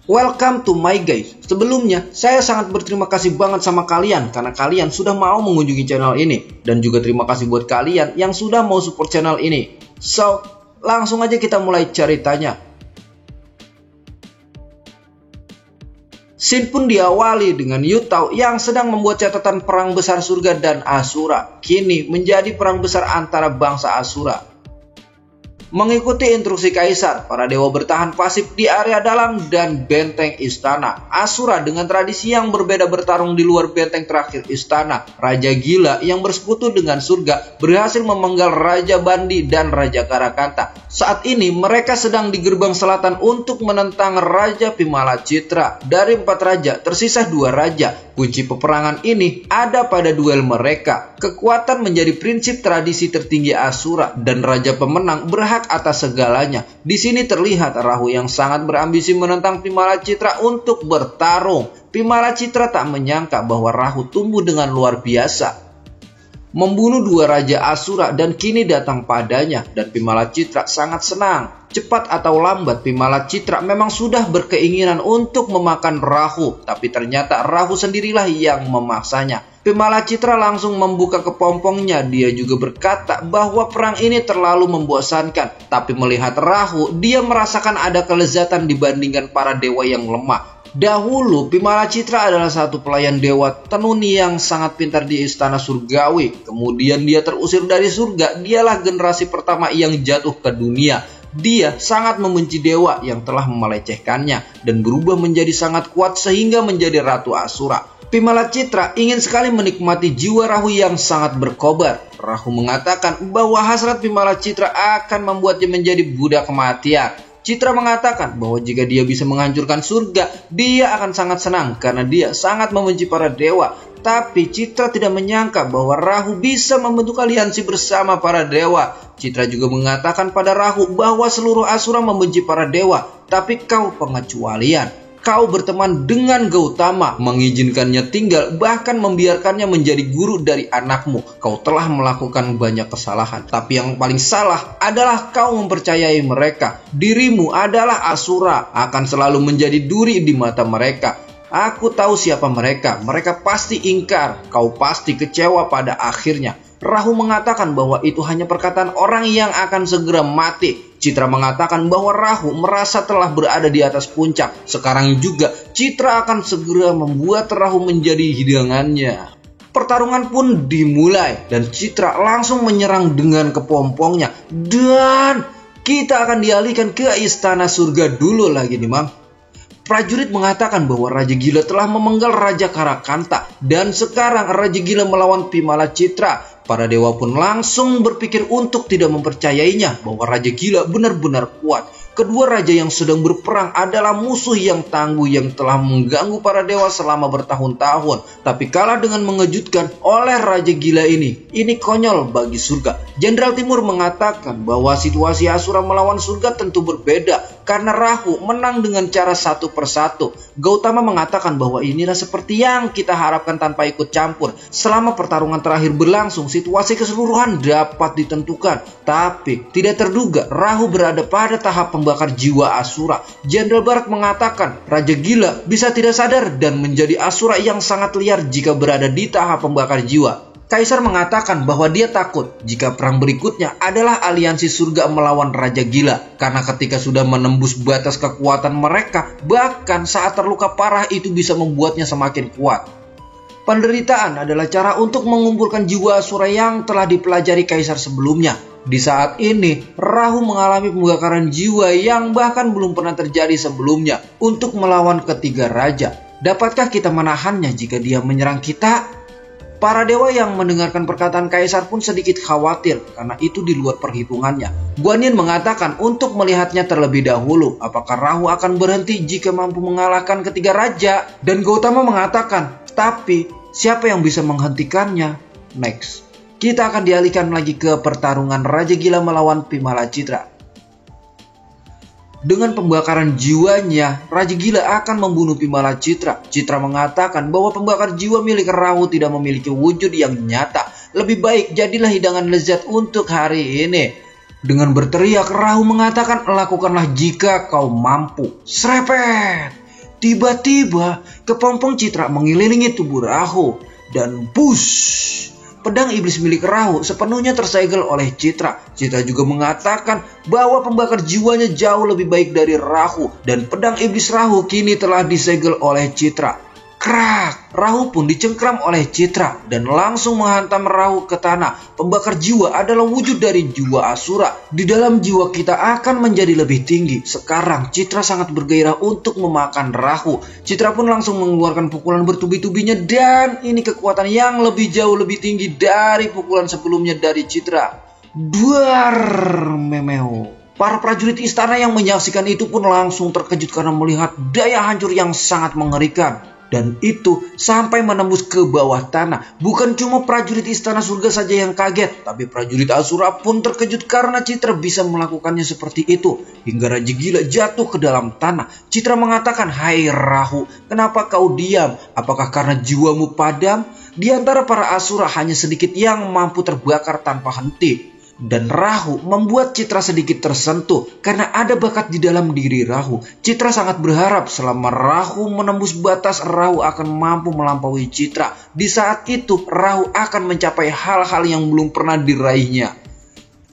Welcome to my guys. Sebelumnya, saya sangat berterima kasih banget sama kalian karena kalian sudah mau mengunjungi channel ini. Dan juga terima kasih buat kalian yang sudah mau support channel ini. So, langsung aja kita mulai ceritanya. Scene pun diawali dengan Yu Tao yang sedang membuat catatan perang besar surga dan Asura. Kini menjadi perang besar antara bangsa Asura. Mengikuti instruksi Kaisar, para dewa bertahan pasif di area dalam dan benteng istana. Asura dengan tradisi yang berbeda bertarung di luar benteng terakhir istana. Raja Gila yang bersekutu dengan surga berhasil memenggal Raja Bandi dan Raja Karakanta. Saat ini mereka sedang di gerbang selatan untuk menentang Raja Pimala Citra. Dari 4 raja, tersisa 2 raja. Kunci peperangan ini ada pada duel mereka. Kekuatan menjadi prinsip tradisi tertinggi Asura dan raja pemenang berhak atas segalanya. Di sini terlihat Rahu yang sangat berambisi menentang Pimala Citra untuk bertarung. Pimala Citra tak menyangka bahwa Rahu tumbuh dengan luar biasa, membunuh 2 raja Asura dan kini datang padanya, dan Pimala Citra sangat senang. Cepat atau lambat Pimala Citra memang sudah berkeinginan untuk memakan Rahu, tapi ternyata Rahu sendirilah yang memaksanya. Pimala Citra langsung membuka kepompongnya. Dia juga berkata bahwa perang ini terlalu membosankan, tapi melihat Rahu, dia merasakan ada kelezatan dibandingkan para dewa yang lemah. Dahulu, Pimala Citra adalah satu pelayan dewa tenuni yang sangat pintar di istana surgawi. Kemudian dia terusir dari surga. Dialah generasi pertama yang jatuh ke dunia. Dia sangat membenci dewa yang telah melecehkannya dan berubah menjadi sangat kuat sehingga menjadi Ratu Asura. Pimala Citra ingin sekali menikmati jiwa Rahu yang sangat berkobar. Rahu mengatakan bahwa hasrat Pimala Citra akan membuatnya menjadi budak kematian. Citra mengatakan bahwa jika dia bisa menghancurkan surga, dia akan sangat senang karena dia sangat membenci para dewa. Tapi Citra tidak menyangka bahwa Rahu bisa membentuk aliansi bersama para dewa. Citra juga mengatakan pada Rahu bahwa seluruh Asura membenci para dewa, tapi kau pengecualian. Kau berteman dengan Gautama, mengizinkannya tinggal, bahkan membiarkannya menjadi guru dari anakmu. Kau telah melakukan banyak kesalahan. Tapi yang paling salah adalah kau mempercayai mereka. Dirimu adalah Asura, akan selalu menjadi duri di mata mereka. Aku tahu siapa mereka. Mereka pasti ingkar. Kau pasti kecewa pada akhirnya. Rahu mengatakan bahwa itu hanya perkataan orang yang akan segera mati. Citra mengatakan bahwa Rahu merasa telah berada di atas puncak. Sekarang juga Citra akan segera membuat Rahu menjadi hidangannya. Pertarungan pun dimulai dan Citra langsung menyerang dengan kepompongnya. Dan kita akan dialihkan ke istana surga dulu lagi nih, Mang. Prajurit mengatakan bahwa Raja Gila telah memenggal Raja Karakanta dan sekarang Raja Gila melawan Pimala Citra. Para dewa pun langsung berpikir untuk tidak mempercayainya bahwa Raja Gila benar-benar kuat. Kedua raja yang sedang berperang adalah musuh yang tangguh yang telah mengganggu para dewa selama bertahun-tahun. Tapi kalah dengan mengejutkan oleh Raja Gila ini. Ini konyol bagi surga. Jenderal Timur mengatakan bahwa situasi Asura melawan surga tentu berbeda karena Rahu menang dengan cara satu persatu. Gautama mengatakan bahwa inilah seperti yang kita harapkan tanpa ikut campur. Selama pertarungan terakhir berlangsung, situasi keseluruhan dapat ditentukan. Tapi tidak terduga Rahu berada pada tahap pembakar jiwa Asura. Jenderal Barak mengatakan Raja Gila bisa tidak sadar dan menjadi Asura yang sangat liar jika berada di tahap pembakar jiwa. Kaisar mengatakan bahwa dia takut jika perang berikutnya adalah aliansi surga melawan Raja Gila. Karena ketika sudah menembus batas kekuatan mereka, bahkan saat terluka parah itu bisa membuatnya semakin kuat. Penderitaan adalah cara untuk mengumpulkan jiwa Asura yang telah dipelajari Kaisar sebelumnya. Di saat ini, Rahu mengalami pembakaran jiwa yang bahkan belum pernah terjadi sebelumnya untuk melawan ketiga raja. Dapatkah kita menahannya jika dia menyerang kita? Para dewa yang mendengarkan perkataan Kaisar pun sedikit khawatir karena itu di luar perhitungannya. Guan Yin mengatakan untuk melihatnya terlebih dahulu apakah Rahu akan berhenti jika mampu mengalahkan ketiga raja. Dan Gautama mengatakan, tapi siapa yang bisa menghentikannya? Next, kita akan dialihkan lagi ke pertarungan Raja Gila melawan Pimala Citra. Dengan pembakaran jiwanya, Raja Gila akan membunuh Pimala Citra. Citra mengatakan bahwa pembakar jiwa milik Rahu tidak memiliki wujud yang nyata. Lebih baik jadilah hidangan lezat untuk hari ini. Dengan berteriak, Rahu mengatakan lakukanlah jika kau mampu. Srepet! Tiba-tiba kepompong Citra mengelilingi tubuh Rahu dan push. Pedang iblis milik Rahu sepenuhnya tersegel oleh Citra. Citra juga mengatakan bahwa pembakar jiwanya jauh lebih baik dari Rahu dan pedang iblis Rahu kini telah disegel oleh Citra. Krak! Rahu pun dicengkram oleh Citra dan langsung menghantam Rahu ke tanah. Pembakar jiwa adalah wujud dari jiwa Asura. Di dalam jiwa kita akan menjadi lebih tinggi. Sekarang Citra sangat bergairah untuk memakan Rahu. Citra pun langsung mengeluarkan pukulan bertubi-tubinya dan ini kekuatan yang lebih jauh lebih tinggi dari pukulan sebelumnya dari Citra. Duar memeo. Para prajurit istana yang menyaksikan itu pun langsung terkejut karena melihat daya hancur yang sangat mengerikan. Dan itu sampai menembus ke bawah tanah. Bukan cuma prajurit istana surga saja yang kaget, tapi prajurit Asura pun terkejut karena Citra bisa melakukannya seperti itu. Hingga Raja Gila jatuh ke dalam tanah. Citra mengatakan, "Hai Rahu, kenapa kau diam? Apakah karena jiwamu padam?" Di antara para Asura hanya sedikit yang mampu terbakar tanpa henti. Dan Rahu membuat Citra sedikit tersentuh karena ada bakat di dalam diri Rahu. Citra sangat berharap selama Rahu menembus batas, Rahu akan mampu melampaui Citra. Di saat itu Rahu akan mencapai hal-hal yang belum pernah diraihnya.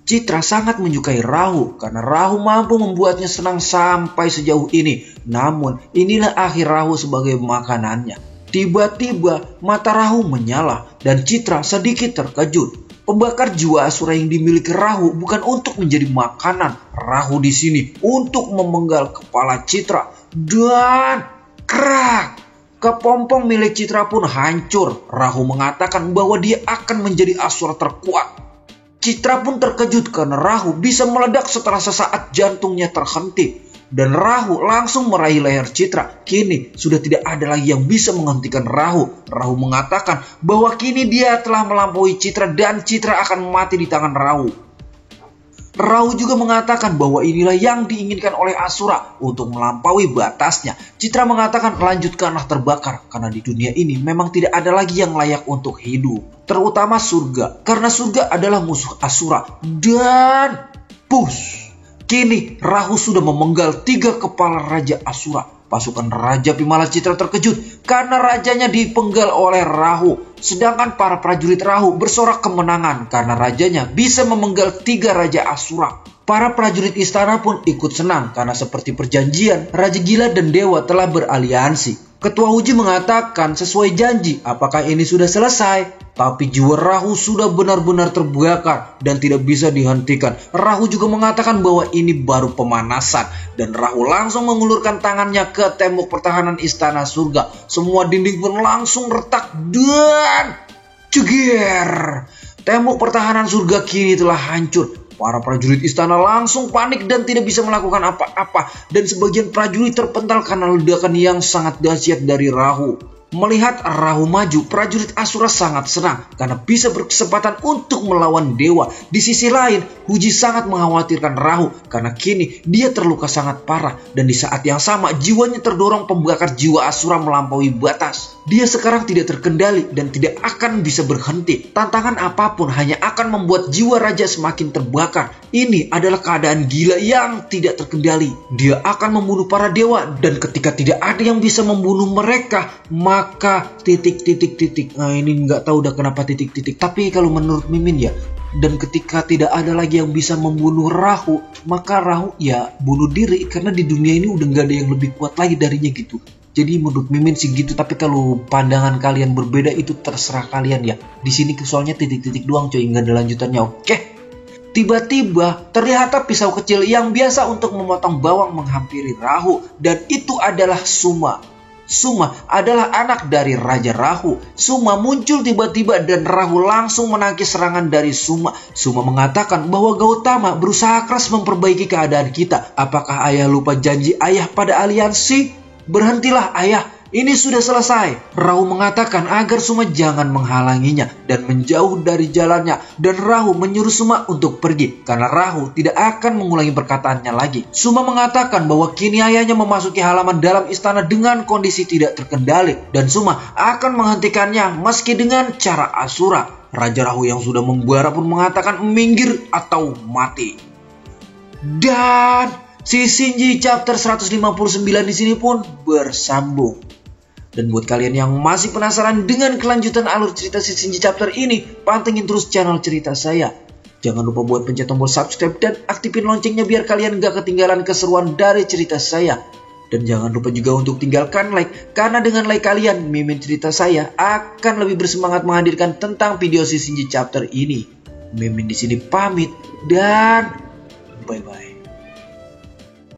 Citra sangat menyukai Rahu karena Rahu mampu membuatnya senang sampai sejauh ini. Namun inilah akhir Rahu sebagai makanannya. Tiba-tiba mata Rahu menyala dan Citra sedikit terkejut. Pembakar jiwa Asura yang dimiliki Rahu bukan untuk menjadi makanan. Rahu di sini untuk memenggal kepala Citra. Dan krak! Kepompong milik Citra pun hancur. Rahu mengatakan bahwa dia akan menjadi Asura terkuat. Citra pun terkejut karena Rahu bisa meledak setelah sesaat jantungnya terhenti. Dan Rahu langsung meraih leher Citra. Kini sudah tidak ada lagi yang bisa menghentikan Rahu. Rahu mengatakan bahwa kini dia telah melampaui Citra dan Citra akan mati di tangan Rahu. Rahu juga mengatakan bahwa inilah yang diinginkan oleh Asura untuk melampaui batasnya. Citra mengatakan lanjutkanlah terbakar karena di dunia ini memang tidak ada lagi yang layak untuk hidup. Terutama surga karena surga adalah musuh Asura. Dan push! Kini Rahu sudah memenggal 3 kepala Raja Asura. Pasukan Raja Bimala Citra terkejut karena rajanya dipenggal oleh Rahu. Sedangkan para prajurit Rahu bersorak kemenangan karena rajanya bisa memenggal 3 Raja Asura. Para prajurit istana pun ikut senang karena seperti perjanjian, Raja Gila dan Dewa telah beraliansi. Ketua Uji mengatakan sesuai janji, apakah ini sudah selesai? Tapi jiwa Rahu sudah benar-benar terbakar dan tidak bisa dihentikan. Rahu juga mengatakan bahwa ini baru pemanasan. Dan Rahu langsung mengulurkan tangannya ke tembok pertahanan istana surga. Semua dinding pun langsung retak dan ceger. Tembok pertahanan surga kini telah hancur. Para prajurit istana langsung panik dan tidak bisa melakukan apa-apa. Dan sebagian prajurit terpental karena ledakan yang sangat dahsyat dari Rahu. Melihat Rahu maju, prajurit Asura sangat senang karena bisa berkesempatan untuk melawan dewa. Di sisi lain, Uji sangat mengkhawatirkan Rahu karena kini dia terluka sangat parah. Dan di saat yang sama, jiwanya terdorong pembakar jiwa Asura melampaui batas. Dia sekarang tidak terkendali dan tidak akan bisa berhenti. Tantangan apapun hanya akan membuat jiwa raja semakin terbakar. Ini adalah keadaan gila yang tidak terkendali. Dia akan membunuh para dewa dan ketika tidak ada yang bisa membunuh mereka, maka titik. Nah ini nggak tahu udah kenapa titik. Tapi kalau menurut Mimin ya, dan ketika tidak ada lagi yang bisa membunuh Rahu, maka Rahu ya bunuh diri karena di dunia ini udah nggak ada yang lebih kuat lagi darinya gitu. Jadi menurut Mimin sih gitu, tapi kalau pandangan kalian berbeda itu terserah kalian ya. Di sini soalnya titik doang coy, nggak ada lanjutannya. Oke. Tiba-tiba terlihat pisau kecil yang biasa untuk memotong bawang menghampiri Rahu dan itu adalah Suma. Suma adalah anak dari Raja Rahu. Suma muncul tiba-tiba dan Rahu langsung menangkis serangan dari Suma. Suma mengatakan bahwa Gautama berusaha keras memperbaiki keadaan kita. Apakah ayah lupa janji ayah pada aliansi? Berhentilah ayah, ini sudah selesai. Rahu mengatakan agar Suma jangan menghalanginya dan menjauh dari jalannya. Dan Rahu menyuruh Suma untuk pergi karena Rahu tidak akan mengulangi perkataannya lagi. Suma mengatakan bahwa kini ayahnya memasuki halaman dalam istana dengan kondisi tidak terkendali. Dan Suma akan menghentikannya meski dengan cara Asura. Raja Rahu yang sudah membara pun mengatakan minggir atau mati. Dan Si Shinji chapter 159 di sini pun bersambung. Dan buat kalian yang masih penasaran dengan kelanjutan alur cerita si Shinji chapter ini, pantengin terus channel cerita saya. Jangan lupa buat pencet tombol subscribe dan aktifin loncengnya biar kalian gak ketinggalan keseruan dari cerita saya. Dan jangan lupa juga untuk tinggalkan like, karena dengan like kalian, Mimin cerita saya akan lebih bersemangat menghadirkan tentang video si Shinji chapter ini. Mimin di sini pamit dan bye-bye.